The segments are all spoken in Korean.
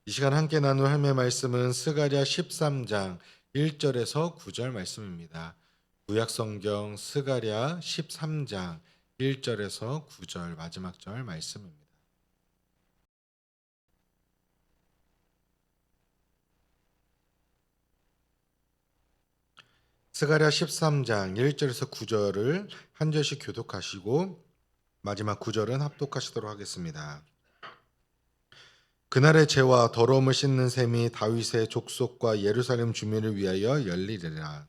이 시간 함께 나눌 하나님의 말씀은 스가랴 13장 1절에서 9절 말씀입니다. 구약성경 스가랴 13장 1절에서 9절 마지막 절 말씀입니다. 스가랴 13장 1절에서 9절을 한 절씩 교독하시고 마지막 9절은 합독하시도록 하겠습니다. 그날의 죄와 더러움을 씻는 셈이 다윗의 족속과 예루살렘 주민을 위하여 열리리라.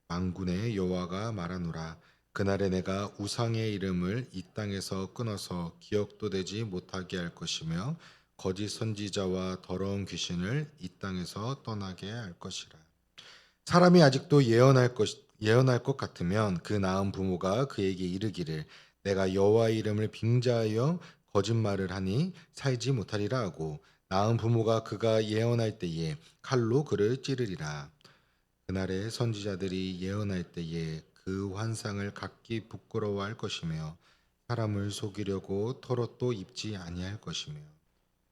만군의 여호와가 말하노라. 그날에 내가 우상의 이름을 이 땅에서 끊어서 기억도 되지 못하게 할 것이며 거짓 선지자와 더러운 귀신을 이 땅에서 떠나게 할 것이라. 사람이 아직도 예언할 것 같으면 그 낳은 부모가 그에게 이르기를 내가 여호와의 이름을 빙자하여 거짓말을 하니 살지 못하리라 하고 낳은 부모가 그가 예언할 때에 칼로 그를 찌르리라. 그날에 선지자들이 예언할 때에 그 환상을 각기 부끄러워할 것이며 사람을 속이려고 털옷도 입지 아니할 것이며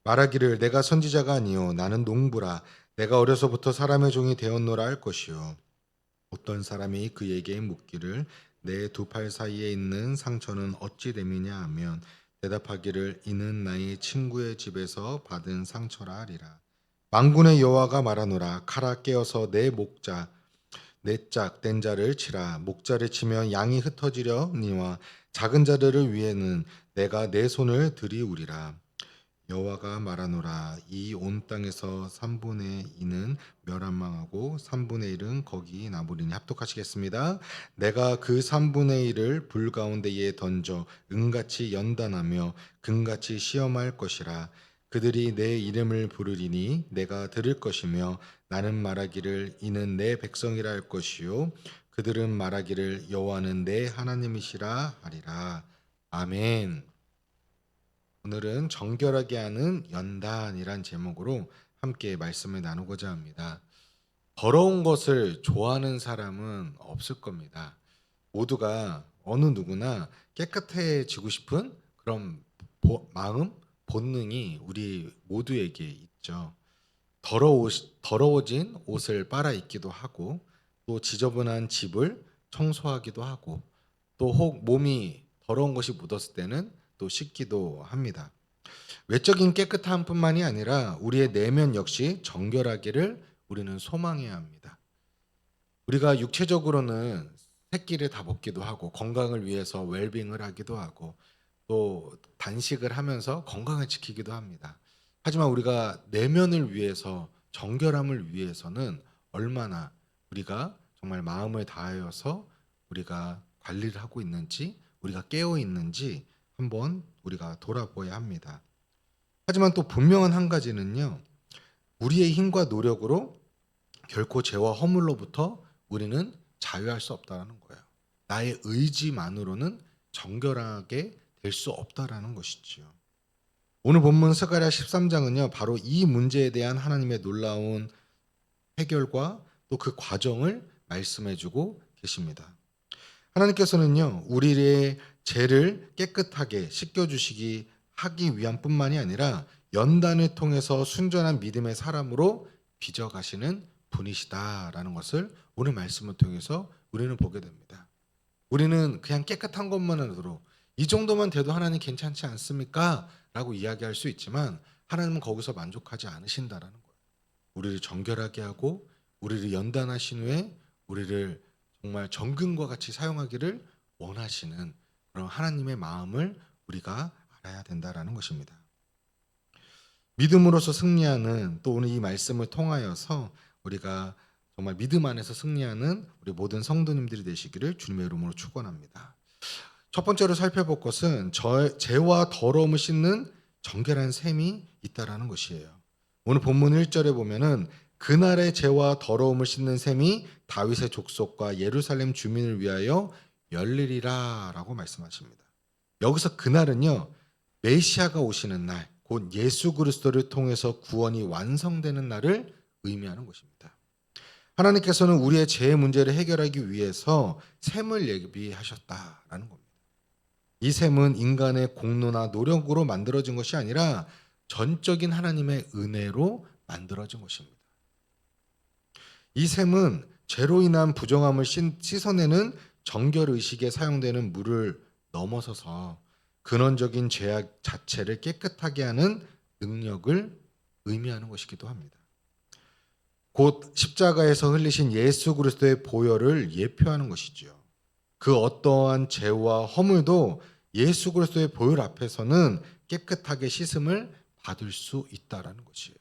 말하기를 내가 선지자가 아니요 나는 농부라 내가 어려서부터 사람의 종이 되었노라 할 것이요 어떤 사람이 그에게 묻기를 내 두 팔 사이에 있는 상처는 어찌 됨이냐 하면 대답하기를 이는 나의 친구의 집에서 받은 상처라 하리라. 만군의 여호와가 말하노라. 칼아 깨어서 내 목자 네 짝 된 자를 치라. 목자를 치면 양이 흩어지려니와 작은 자들을 위해는 내가 내 손을 들이우리라. 여호와가 말하노라. 이 온 땅에서 3분의 2는 멸한망하고 3분의 1은 거기 남으리니. 합독하시겠습니다. 내가 그 3분의 1을 불 가운데에 던져 은같이 연단하며 금같이 시험할 것이라. 그들이 내 이름을 부르리니 내가 들을 것이며 나는 말하기를 이는 내 백성이라 할 것이요 그들은 말하기를 여호와는 내 하나님이시라 하리라. 아멘. 오늘은 정결하게 하는 연단이란 제목으로 함께 말씀을 나누고자 합니다. 더러운 것을 좋아하는 사람은 없을 겁니다. 모두가 어느 누구나 깨끗해지고 싶은 그런 마음, 본능이 우리 모두에게 있죠. 더러워진 옷을 빨아 입기도 하고 또 지저분한 집을 청소하기도 하고 또 혹 몸이 더러운 것이 묻었을 때는 또 씻기도 합니다. 외적인 깨끗함뿐만이 아니라 우리의 내면 역시 정결하기를 우리는 소망해야 합니다. 우리가 육체적으로는 새끼를 다 먹기도 하고 건강을 위해서 웰빙을 하기도 하고 또 단식을 하면서 건강을 지키기도 합니다. 하지만 우리가 내면을 위해서 정결함을 위해서는 얼마나 우리가 정말 마음을 다하여서 우리가 관리를 하고 있는지 우리가 깨어 있는지 한번 우리가 돌아보아야 합니다. 하지만 또 분명한 한 가지는요. 우리의 힘과 노력으로 결코 죄와 허물로부터 우리는 자유할 수 없다는 거예요. 나의 의지만으로는 정결하게 될 수 없다라는 것이지요. 오늘 본문 스가랴 13장은요. 바로 이 문제에 대한 하나님의 놀라운 해결과 또 그 과정을 말씀해 주고 계십니다. 하나님께서는요. 우리의 죄를 깨끗하게 씻겨 주시기 하기 위한 뿐만이 아니라 연단을 통해서 순전한 믿음의 사람으로 빚어 가시는 분이시다라는 것을 오늘 말씀을 통해서 우리는 보게 됩니다. 우리는 그냥 깨끗한 것만으로 이 정도만 돼도 하나님 괜찮지 않습니까? 라고 이야기할 수 있지만 하나님은 거기서 만족하지 않으신다라는 거예요. 우리를 정결하게 하고 우리를 연단하신 후에 우리를 정말 정금과 같이 사용하기를 원하시는 그런 하나님의 마음을 우리가 알아야 된다라는 것입니다. 믿음으로서 승리하는 또 오늘 이 말씀을 통하여서 우리가 정말 믿음 안에서 승리하는 우리 모든 성도님들이 되시기를 주님의 이름으로 축원합니다. 첫 번째로 살펴볼 것은 죄와 더러움을 씻는 정결한 셈이 있다라는 것이에요. 오늘 본문 1절에 보면은 그날의 죄와 더러움을 씻는 셈이 다윗의 족속과 예루살렘 주민을 위하여 열리리라라고 말씀하십니다. 여기서 그날은요. 메시아가 오시는 날, 곧 예수 그리스도를 통해서 구원이 완성되는 날을 의미하는 것입니다. 하나님께서는 우리의 죄의 문제를 해결하기 위해서 셈을 예비하셨다라는 겁니다. 이 셈은 인간의 공로나 노력으로 만들어진 것이 아니라 전적인 하나님의 은혜로 만들어진 것입니다. 이 셈은 죄로 인한 부정함을 씻어내는 정결 의식에 사용되는 물을 넘어서서 근원적인 죄악 자체를 깨끗하게 하는 능력을 의미하는 것이기도 합니다. 곧 십자가에서 흘리신 예수 그리스도의 보혈을 예표하는 것이지요. 그 어떠한 죄와 허물도 예수 그리스도의 보혈 앞에서는 깨끗하게 씻음을 받을 수 있다라는 것이에요.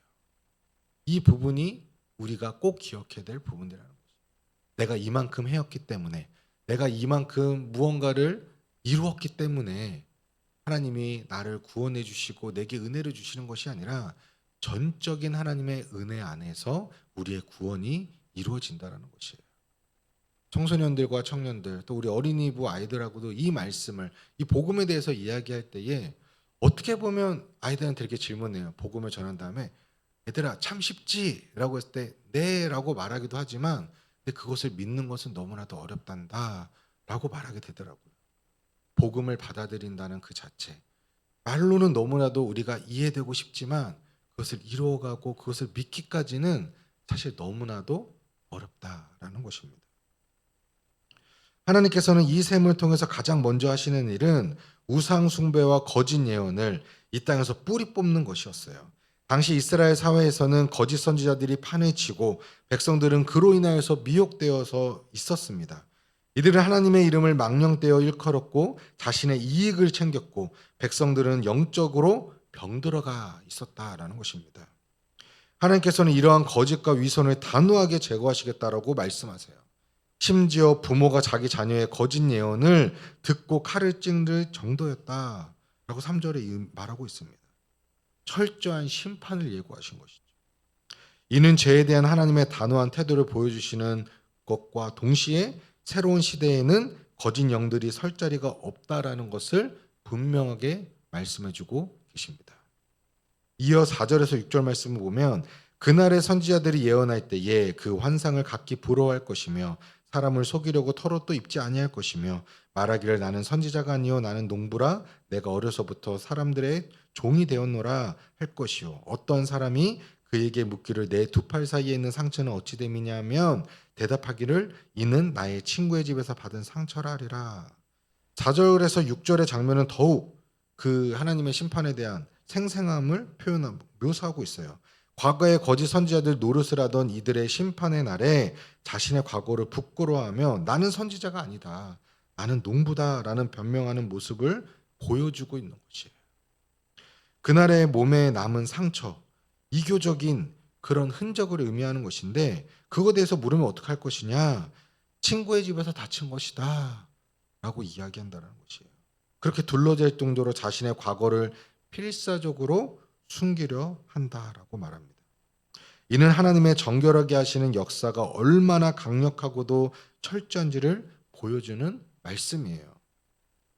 이 부분이 우리가 꼭 기억해야 될 부분이라는 거죠. 내가 이만큼 해왔기 때문에, 내가 이만큼 무언가를 이루었기 때문에 하나님이 나를 구원해 주시고 내게 은혜를 주시는 것이 아니라 전적인 하나님의 은혜 안에서 우리의 구원이 이루어진다는 것이에요. 청소년들과 청년들, 또 우리 어린이부 아이들하고도 이 말씀을, 이 복음에 대해서 이야기할 때에 어떻게 보면 아이들한테 이렇게 질문해요. 복음을 전한 다음에 얘들아 참 쉽지? 라고 했을 때 네 라고 말하기도 하지만 근데 그것을 믿는 것은 너무나도 어렵단다 라고 말하게 되더라고요. 복음을 받아들인다는 그 자체, 말로는 너무나도 우리가 이해되고 싶지만 그것을 이루어가고 그것을 믿기까지는 사실 너무나도 어렵다라는 것입니다. 하나님께서는 이 셈을 통해서 가장 먼저 하시는 일은 우상 숭배와 거짓 예언을 이 땅에서 뿌리 뽑는 것이었어요. 당시 이스라엘 사회에서는 거짓 선지자들이 판을 치고 백성들은 그로 인하여서 미혹되어서 있었습니다. 이들은 하나님의 이름을 망령되어 일컬었고 자신의 이익을 챙겼고 백성들은 영적으로 병들어가 있었다라는 것입니다. 하나님께서는 이러한 거짓과 위선을 단호하게 제거하시겠다라고 말씀하세요. 심지어 부모가 자기 자녀의 거짓 예언을 듣고 칼을 찌를 정도였다라고 3절에 말하고 있습니다. 철저한 심판을 예고하신 것이죠. 이는 죄에 대한 하나님의 단호한 태도를 보여주시는 것과 동시에 새로운 시대에는 거짓 영들이 설 자리가 없다라는 것을 분명하게 말씀해주고 계십니다. 이어 4절에서 6절 말씀을 보면 그날의 선지자들이 예언할 때에 그 환상을 각기 부러워할 것이며 사람을 속이려고 털옷도 입지 아니할 것이며 말하기를 나는 선지자가 아니요 나는 농부라 내가 어려서부터 사람들의 종이 되었노라 할 것이요 어떤 사람이 그에게 묻기를 내 두 팔 사이에 있는 상처는 어찌 됨이냐 하면 대답하기를 이는 나의 친구의 집에서 받은 상처라 하리라. 4절에서 6절의 장면은 더욱 그 하나님의 심판에 대한 생생함을 묘사하고 있어요. 과거의 거짓 선지자들 노릇을 하던 이들의 심판의 날에 자신의 과거를 부끄러워하며 나는 선지자가 아니다. 나는 농부다라는 변명하는 모습을 보여주고 있는 것이에요. 그날의 몸에 남은 상처, 이교적인 그런 흔적을 의미하는 것인데 그거에 대해서 물으면 어떡할 것이냐? 친구의 집에서 다친 것이다 라고 이야기한다는 것이에요. 그렇게 둘러댈 정도로 자신의 과거를 필사적으로 숨기려 한다라고 말합니다. 이는 하나님의 정결하게 하시는 역사가 얼마나 강력하고도 철저한지를 보여주는 말씀이에요.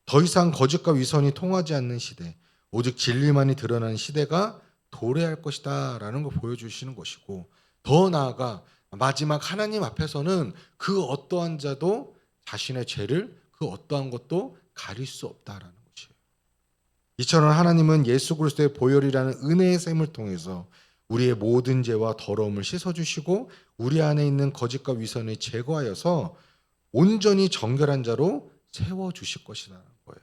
더 이상 거짓과 위선이 통하지 않는 시대, 오직 진리만이 드러나는 시대가 도래할 것이다 라는 걸 보여주시는 것이고 더 나아가 마지막 하나님 앞에서는 그 어떠한 자도 자신의 죄를 그 어떠한 것도 가릴 수 없다라는 것이에요. 이처럼 하나님은 예수 그리스도의 보혈이라는 은혜의 셈을 통해서 우리의 모든 죄와 더러움을 씻어주시고 우리 안에 있는 거짓과 위선을 제거하여서 온전히 정결한 자로 세워주실 것이라는 거예요.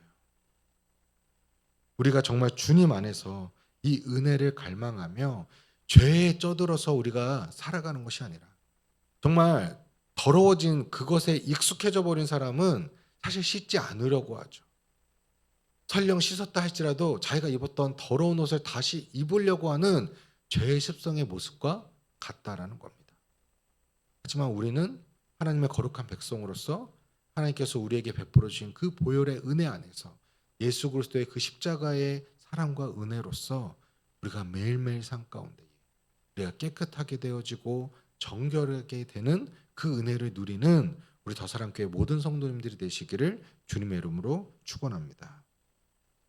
우리가 정말 주님 안에서 이 은혜를 갈망하며 죄에 쩌들어서 우리가 살아가는 것이 아니라 정말 더러워진 그것에 익숙해져 버린 사람은 사실 씻지 않으려고 하죠. 설령 씻었다 할지라도 자기가 입었던 더러운 옷을 다시 입으려고 하는 죄의 습성의 모습과 같다라는 겁니다. 하지만 우리는 하나님의 거룩한 백성으로서 하나님께서 우리에게 베풀어 주신 그 보혈의 은혜 안에서 예수 그리스도의 그 십자가의 사랑과 은혜로서 우리가 매일매일 삶 가운데 우리가 깨끗하게 되어지고 정결하게 되는 그 은혜를 누리는 우리 더사랑교회 모든 성도님들이 되시기를 주님의 이름으로 축원합니다.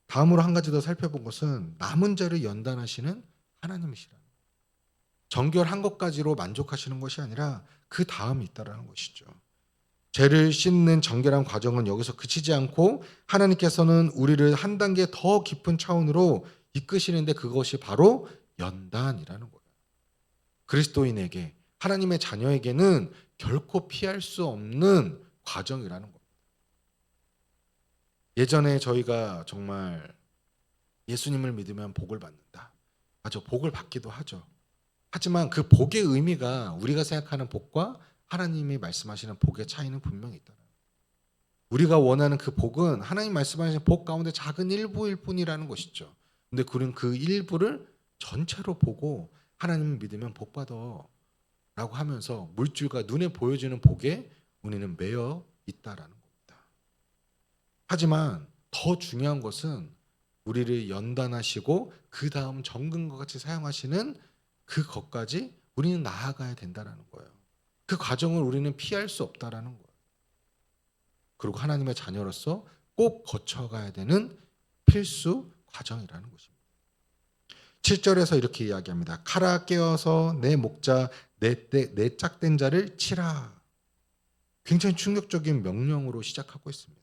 다음으로 한 가지 더 살펴본 것은 남은 자를 연단하시는 하나님이시라는 거예요. 정결한 것까지로 만족하시는 것이 아니라 그 다음이 있다라는 것이죠. 죄를 씻는 정결한 과정은 여기서 그치지 않고 하나님께서는 우리를 한 단계 더 깊은 차원으로 이끄시는데 그것이 바로 연단이라는 거예요. 그리스도인에게, 하나님의 자녀에게는 결코 피할 수 없는 과정이라는 겁니다. 예전에 저희가 정말 예수님을 믿으면 복을 받는다. 맞아, 복을 받기도 하죠. 하지만 그 복의 의미가 우리가 생각하는 복과 하나님이 말씀하시는 복의 차이는 분명히 있다. 우리가 원하는 그 복은 하나님 말씀하시는 복 가운데 작은 일부일 뿐이라는 것이죠. 근데 그는 그 일부를 전체로 보고 하나님을 믿으면 복 받아 라고 하면서 물질과 눈에 보여지는 복에 우리는 매여 있다라는 겁니다. 하지만 더 중요한 것은 우리를 연단하시고 그 다음 정금과 같이 사용하시는 그것까지 우리는 나아가야 된다라는 거예요. 그 과정을 우리는 피할 수 없다라는 거예요. 그리고 하나님의 자녀로서 꼭 거쳐가야 되는 필수 과정이라는 것입니다. 7절에서 이렇게 이야기합니다. 칼아 깨어서 내 목자 내 짝된 자를 치라. 굉장히 충격적인 명령으로 시작하고 있습니다.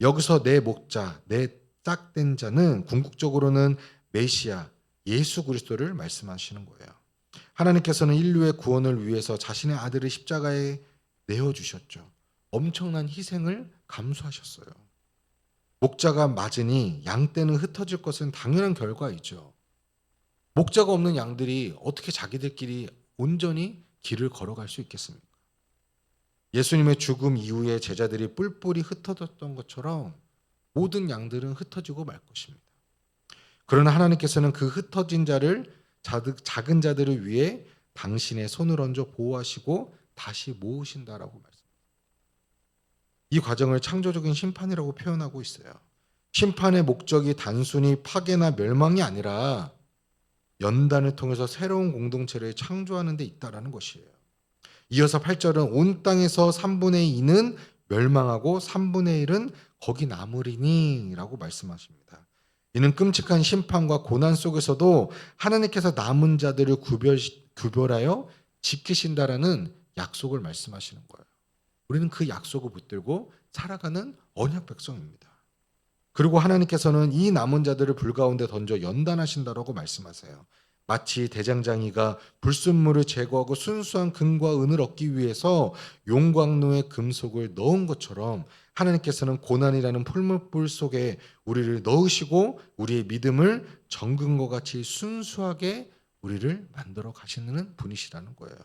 여기서 내 목자 내 짝된 자는 궁극적으로는 메시아 예수 그리스도를 말씀하시는 거예요. 하나님께서는 인류의 구원을 위해서 자신의 아들을 십자가에 내어주셨죠. 엄청난 희생을 감수하셨어요. 목자가 맞으니 양떼는 흩어질 것은 당연한 결과이죠. 목자가 없는 양들이 어떻게 자기들끼리 온전히 길을 걸어갈 수 있겠습니까? 예수님의 죽음 이후에 제자들이 뿔뿔이 흩어졌던 것처럼 모든 양들은 흩어지고 말 것입니다. 그러나 하나님께서는 그 흩어진 자를 작은 자들을 위해 당신의 손을 얹어 보호하시고 다시 모으신다라고 말씀합니다. 이 과정을 창조적인 심판이라고 표현하고 있어요. 심판의 목적이 단순히 파괴나 멸망이 아니라 연단을 통해서 새로운 공동체를 창조하는 데 있다라는 것이에요. 이어서 8절은 온 땅에서 3분의 2는 멸망하고 3분의 1은 거기 남으리니 라고 말씀하십니다. 이는 끔찍한 심판과 고난 속에서도 하나님께서 남은 자들을 구별하여 지키신다라는 약속을 말씀하시는 거예요. 우리는 그 약속을 붙들고 살아가는 언약 백성입니다. 그리고 하나님께서는 이 남은 자들을 불 가운데 던져 연단하신다라고 말씀하세요. 마치 대장장이가 불순물을 제거하고 순수한 금과 은을 얻기 위해서 용광로에 금속을 넣은 것처럼 하나님께서는 고난이라는 풀무불 속에 우리를 넣으시고 우리의 믿음을 정금과 같이 순수하게 우리를 만들어 가시는 분이시라는 거예요.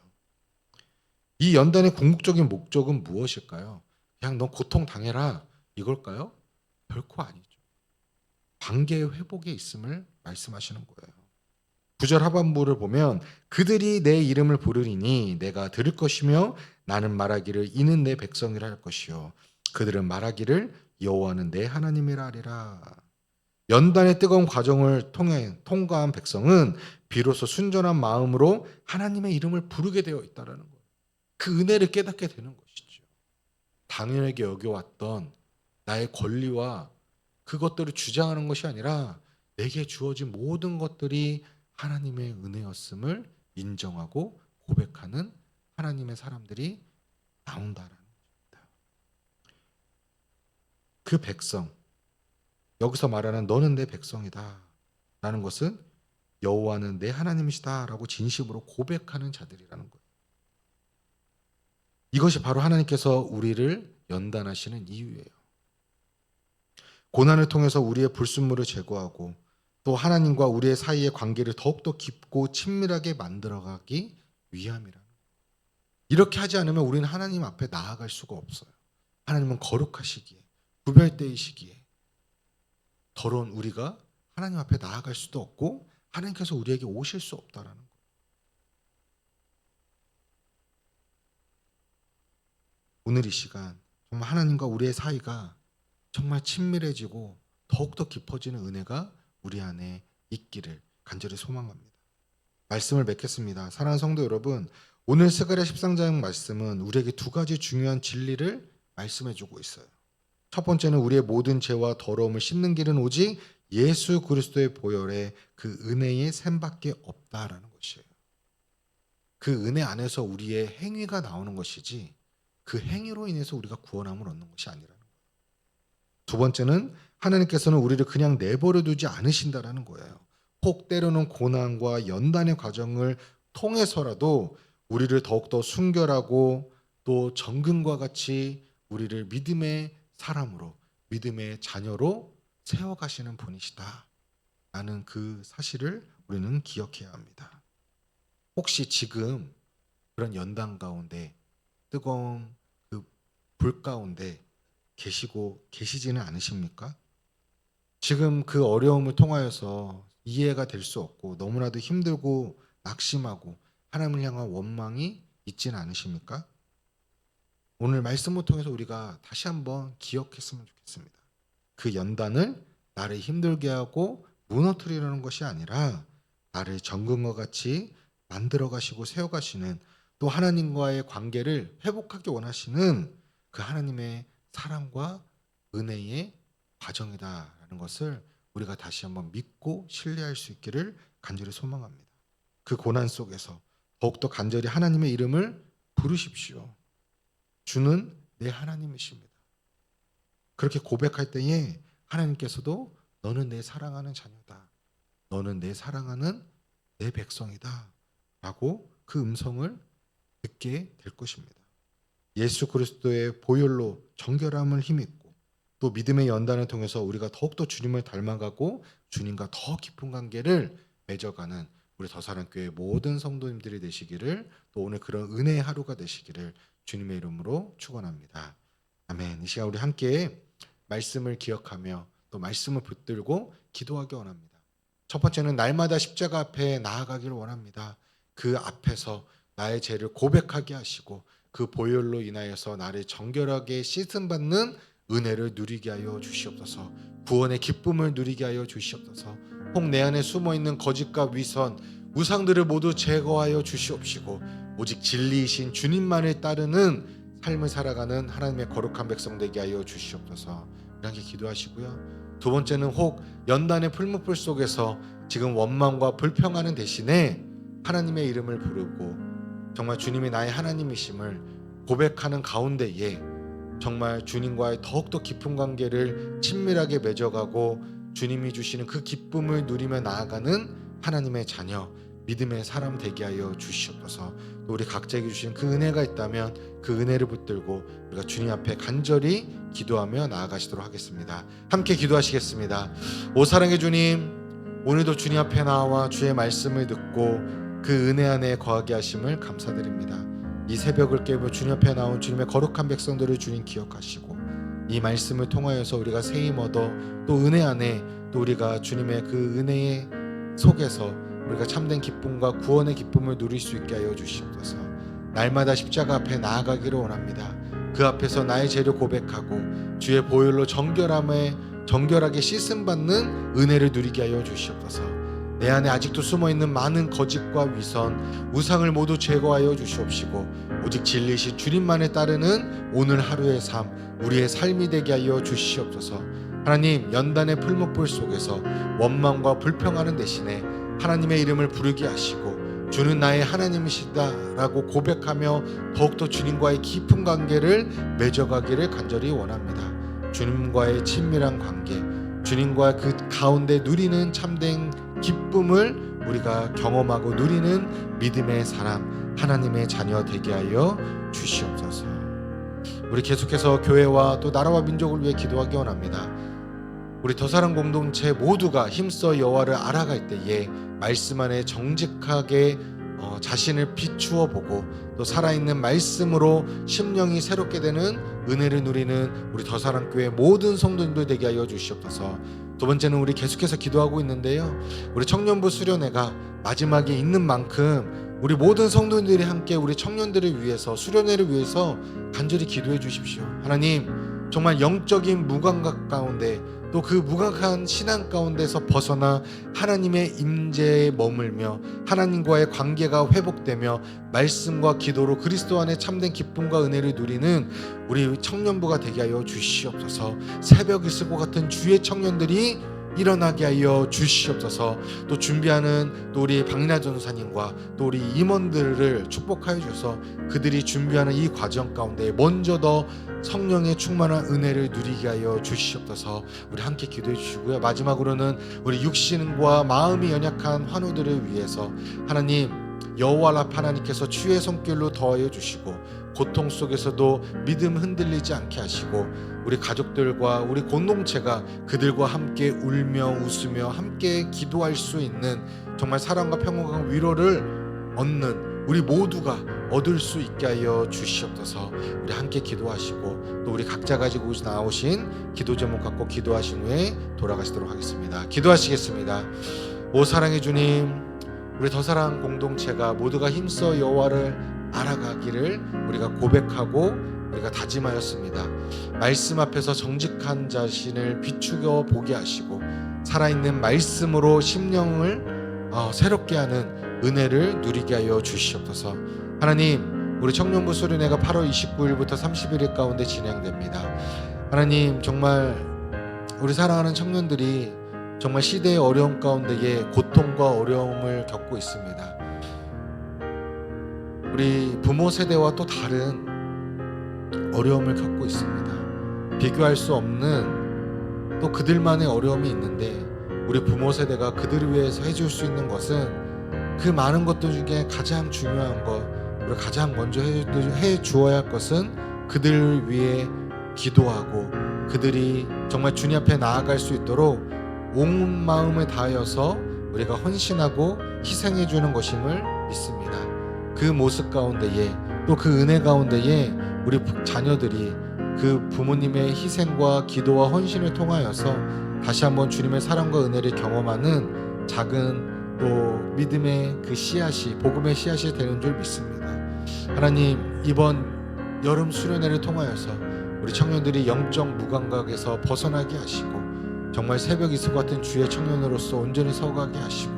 이 연단의 궁극적인 목적은 무엇일까요? 그냥 너 고통 당해라 이걸까요? 결코 아니죠. 관계의 회복에 있음을 말씀하시는 거예요. 9절 하반부를 보면 그들이 내 이름을 부르리니 내가 들을 것이며 나는 말하기를 이는 내 백성이라 할 것이요 그들은 말하기를 여호와는 내 하나님이라 하리라. 연단의 뜨거운 과정을 통과한 백성은 비로소 순전한 마음으로 하나님의 이름을 부르게 되어 있다라는 거예요. 그 은혜를 깨닫게 되는 것이죠. 당연하게 여겨왔던 나의 권리와 그것들을 주장하는 것이 아니라 내게 주어진 모든 것들이 하나님의 은혜였음을 인정하고 고백하는 하나님의 사람들이 나온다라는 것입니다. 그 백성, 여기서 말하는 너는 내 백성이다 라는 것은 여호와는 내 하나님이시다 라고 진심으로 고백하는 자들이라는 거예요. 이것이 바로 하나님께서 우리를 연단하시는 이유예요. 고난을 통해서 우리의 불순물을 제거하고 또 하나님과 우리의 사이의 관계를 더욱더 깊고 친밀하게 만들어가기 위함이라. 이렇게 하지 않으면 우리는 하나님 앞에 나아갈 수가 없어요. 하나님은 거룩하시기에 구별되시기에 더러운 우리가 하나님 앞에 나아갈 수도 없고 하나님께서 우리에게 오실 수 없다라는 거예요. 오늘 이 시간 정말 하나님과 우리의 사이가 정말 친밀해지고 더욱더 깊어지는 은혜가 우리 안에 있기를 간절히 소망합니다. 말씀을 맺겠습니다. 사랑하는 성도 여러분, 오늘 스가랴 13장 말씀은 우리에게 두 가지 중요한 진리를 말씀해주고 있어요. 첫 번째는 우리의 모든 죄와 더러움을 씻는 길은 오직 예수 그리스도의 보혈의 그 은혜의 샘밖에 없다라는 것이에요. 그 은혜 안에서 우리의 행위가 나오는 것이지 그 행위로 인해서 우리가 구원함을 얻는 것이 아니라는 거예요. 두 번째는 하나님께서는 우리를 그냥 내버려 두지 않으신다라는 거예요. 혹 때로는 고난과 연단의 과정을 통해서라도 우리를 더욱더 순결하고 또 정금과 같이 우리를 믿음의 사람으로, 믿음의 자녀로 세워가시는 분이시다 라는 그 사실을 우리는 기억해야 합니다. 혹시 지금 그런 연단 가운데, 뜨거운 그 불 가운데 계시지는 않으십니까? 지금 그 어려움을 통하여서 이해가 될 수 없고 너무나도 힘들고 낙심하고 하나님을 향한 원망이 있지는 않으십니까? 오늘 말씀을 통해서 우리가 다시 한번 기억했으면 좋겠습니다. 그 연단을 나를 힘들게 하고 무너뜨리려는 것이 아니라 나를 정금과 같이 만들어 가시고 세워 가시는, 또 하나님과의 관계를 회복하기 원하시는 그 하나님의 사랑과 은혜의 과정이다라는 것을 우리가 다시 한번 믿고 신뢰할 수 있기를 간절히 소망합니다. 그 고난 속에서 더욱더 간절히 하나님의 이름을 부르십시오. 주는 내 하나님이십니다. 그렇게 고백할 때에 하나님께서도 너는 내 사랑하는 자녀다, 너는 내 사랑하는 내 백성이다 라고 그 음성을 듣게 될 것입니다. 예수 그리스도의 보혈로 정결함을 힘입고 또 믿음의 연단을 통해서 우리가 더욱더 주님을 닮아가고 주님과 더 깊은 관계를 맺어가는 우리 더사랑교회 모든 성도님들이 되시기를, 또 오늘 그런 은혜의 하루가 되시기를 주님의 이름으로 축원합니다. 아멘. 이 시간 우리 함께 말씀을 기억하며 또 말씀을 붙들고 기도하기 원합니다. 첫 번째는 날마다 십자가 앞에 나아가기를 원합니다. 그 앞에서 나의 죄를 고백하게 하시고 그 보혈로 인하여서 나를 정결하게 씻음받는 은혜를 누리게 하여 주시옵소서. 구원의 기쁨을 누리게 하여 주시옵소서. 혹 내 안에 숨어있는 거짓과 위선, 우상들을 모두 제거하여 주시옵시고 오직 진리이신 주님만을 따르는 삶을 살아가는 하나님의 거룩한 백성 되게 하여 주시옵소서. 이렇게 기도하시고요. 두 번째는 혹 연단의 풀무불 속에서 지금 원망과 불평하는 대신에 하나님의 이름을 부르고 정말 주님이 나의 하나님이심을 고백하는 가운데에 정말 주님과의 더욱더 깊은 관계를 친밀하게 맺어가고 주님이 주시는 그 기쁨을 누리며 나아가는 하나님의 자녀, 믿음의 사람 되게 하여 주시옵소서. 또 우리 각자에게 주신 그 은혜가 있다면 그 은혜를 붙들고 우리가 주님 앞에 간절히 기도하며 나아가시도록 하겠습니다. 함께 기도하시겠습니다. 오 사랑의 주님, 오늘도 주님 앞에 나와 주의 말씀을 듣고 그 은혜 안에 거하게 하심을 감사드립니다. 이 새벽을 깨며 주님 앞에 나온 주님의 거룩한 백성들을 주님 기억하시고 이 말씀을 통하여서 우리가 새 힘 얻어 또 은혜 안에 또 우리가 주님의 그 은혜의 속에서 우리가 참된 기쁨과 구원의 기쁨을 누릴 수 있게 하여 주시옵소서. 날마다 십자가 앞에 나아가기를 원합니다. 그 앞에서 나의 죄를 고백하고 주의 보혈로 정결하게 씻음받는 은혜를 누리게 하여 주시옵소서. 내 안에 아직도 숨어있는 많은 거짓과 위선, 우상을 모두 제거하여 주시옵시고 오직 진리이신 주님만을 따르는 오늘 하루의 삶, 우리의 삶이 되게 하여 주시옵소서. 하나님, 연단의 풀무불 속에서 원망과 불평하는 대신에 하나님의 이름을 부르게 하시고 주는 나의 하나님이시다라고 고백하며 더욱더 주님과의 깊은 관계를 맺어가기를 간절히 원합니다. 주님과의 친밀한 관계, 주님과 그 가운데 누리는 참된 기쁨을 우리가 경험하고 누리는 믿음의 사람, 하나님의 자녀 되게 하여 주시옵소서. 우리 계속해서 교회와 또 나라와 민족을 위해 기도하기 원합니다. 우리 더사랑 공동체 모두가 힘써 여호와를 알아갈 때에 말씀 안에 정직하게 자신을 비추어 보고 또 살아있는 말씀으로 심령이 새롭게 되는 은혜를 누리는 우리 더사랑교회 모든 성도님들 되게 하여 주시옵소서. 두 번째는 우리 계속해서 기도하고 있는데요, 우리 청년부 수련회가 마지막에 있는 만큼 우리 모든 성도님들이 함께 우리 청년들을 위해서, 수련회를 위해서 간절히 기도해 주십시오. 하나님, 정말 영적인 무감각 가운데 또 그 무감각한 신앙 가운데서 벗어나 하나님의 임재에 머물며 하나님과의 관계가 회복되며 말씀과 기도로 그리스도 안에 참된 기쁨과 은혜를 누리는 우리 청년부가 되게 하여 주시옵소서. 새벽이 있을 것 같은 주의 청년들이 일어나게 하여 주시옵소서. 또 준비하는 또 우리 박나 전사님과 또 우리 임원들을 축복하여 주셔서 그들이 준비하는 이 과정 가운데 먼저 더 성령의 충만한 은혜를 누리게 하여 주시옵소서. 우리 함께 기도해 주시고요. 마지막으로는 우리 육신과 마음이 연약한 환우들을 위해서 하나님 여호와 하나님께서 주의 손길로 더하여 주시고 고통 속에서도 믿음 흔들리지 않게 하시고 우리 가족들과 우리 공동체가 그들과 함께 울며 웃으며 함께 기도할 수 있는 정말 사랑과 평온과 위로를 얻는 우리 모두가 얻을 수 있게 하여 주시옵소서. 우리 함께 기도하시고 또 우리 각자 가지고 나오신 기도 제목 갖고 기도하신 후에 돌아가시도록 하겠습니다. 기도하시겠습니다. 오 사랑의 주님, 우리 더사랑 공동체가 모두가 힘써 여호와를 알아가기를 우리가 고백하고 우리가 다짐하였습니다. 말씀 앞에서 정직한 자신을 비추겨 보게 하시고 살아있는 말씀으로 심령을 새롭게 하는 은혜를 누리게 하여 주시옵소서. 하나님, 우리 청년부 수련회가 8월 29일부터 31일 가운데 진행됩니다. 하나님, 정말 우리 사랑하는 청년들이 정말 시대의 어려움 가운데에 고통과 어려움을 겪고 있습니다. 우리 부모 세대와 또 다른 어려움을 겪고 있습니다. 비교할 수 없는 또 그들만의 어려움이 있는데 우리 부모 세대가 그들을 위해서 해줄 수 있는 것은 그 많은 것들 중에 가장 중요한 것, 우리 가장 먼저 해 주어야 할 것은 그들을 위해 기도하고 그들이 정말 주님 앞에 나아갈 수 있도록 온 마음을 다하여서 우리가 헌신하고 희생해 주는 것임을 믿습니다. 그 모습 가운데에 또 그 은혜 가운데에 우리 자녀들이 그 부모님의 희생과 기도와 헌신을 통하여서 다시 한번 주님의 사랑과 은혜를 경험하는 작은 또 믿음의 그 씨앗이 복음의 씨앗이 되는 줄 믿습니다. 하나님, 이번 여름 수련회를 통하여서 우리 청년들이 영적 무감각에서 벗어나게 하시고 정말 새벽 이슬 같은 주의 청년으로서 온전히 서가게 하시고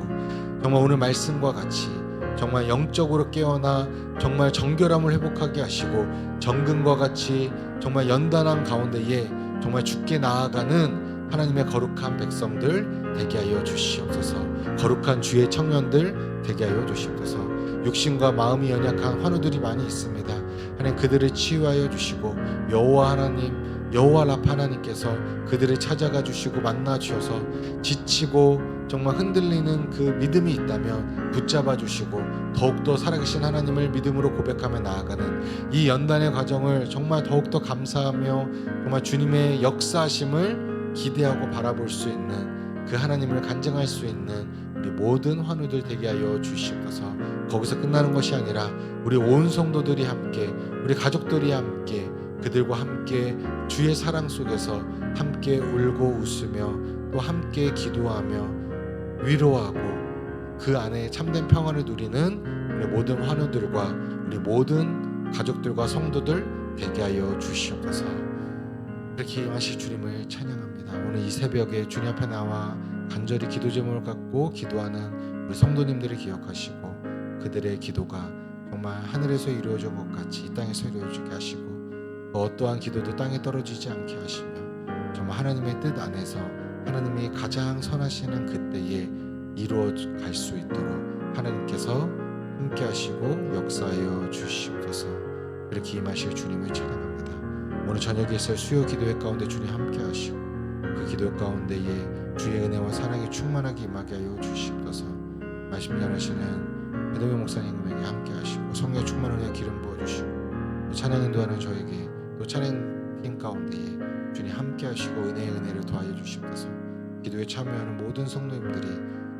정말 오늘 말씀과 같이 정말 영적으로 깨어나 정말 정결함을 회복하게 하시고 정금과 같이 정말 연단한 가운데에 정말 주께 나아가는 하나님의 거룩한 백성들 되게 하여 주시옵소서. 거룩한 주의 청년들 되게 하여 주시옵소서. 육신과 마음이 연약한 환우들이 많이 있습니다. 하나님, 그들을 치유하여 주시고 여호와 하나님, 여호와 라파 하나님께서 그들을 찾아가 주시고 만나 주셔서 지치고 정말 흔들리는 그 믿음이 있다면 붙잡아 주시고 더욱더 살아계신 하나님을 믿음으로 고백하며 나아가는 이 연단의 과정을 정말 더욱더 감사하며 정말 주님의 역사하심을 기대하고 바라볼 수 있는 그 하나님을 간증할 수 있는 우리 모든 환우들 되게 하여 주시옵소서. 거기서 끝나는 것이 아니라 우리 온 성도들이 함께 우리 가족들이 함께 그들과 함께 주의 사랑 속에서 함께 울고 웃으며 또 함께 기도하며 위로하고 그 안에 참된 평안을 누리는 우리 모든 환우들과 우리 모든 가족들과 성도들 되게 하여 주시옵소서. 이렇게 임하실 주님을 찬양합니다. 오늘 이 새벽에 주님 앞에 나와 간절히 기도 제목을 갖고 기도하는 우리 성도님들을 기억하시고 그들의 기도가 정말 하늘에서 이루어진 것 같이 이 땅에서 이루어지게 하시고 어떠한 기도도 땅에 떨어지지 않게 하시며 정말 하나님의 뜻 안에서 하나님이 가장 선하시는 그때에 이루어 갈 수 있도록 하나님께서 함께 하시고 역사하여 주시옵소서. 이렇게 임하실 주님을 찬양합니다. 오늘 저녁에 있을 수요 기도회 가운데 주님 함께 하시고 그 기도 가운데에 주의 은혜와 사랑이 충만하게 임하게 하여 주시옵소서. 말씀 전하시는 배동현 목사님에게 함께 하시고 성령 충만한 은혜 기름 부어주시고 찬양 인도하는 저에게 또 찬양팀 가운데에 주님 함께 하시고 은혜를 더하여 주시옵소서. 기도에 참여하는 모든 성도님들이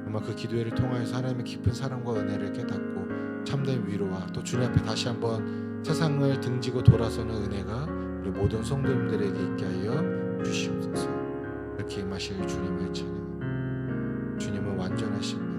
정말 그 기도회를 통하여서 하나님의 깊은 사랑과 은혜를 깨닫고 참된 위로와 또 주님 앞에 다시 한번 세상을 등지고 돌아서는 은혜가 우리 모든 성도님들에게 있게 하여 주시옵소서. 이렇게 임하실 주님을 찬양. 주님은 완전하십니다.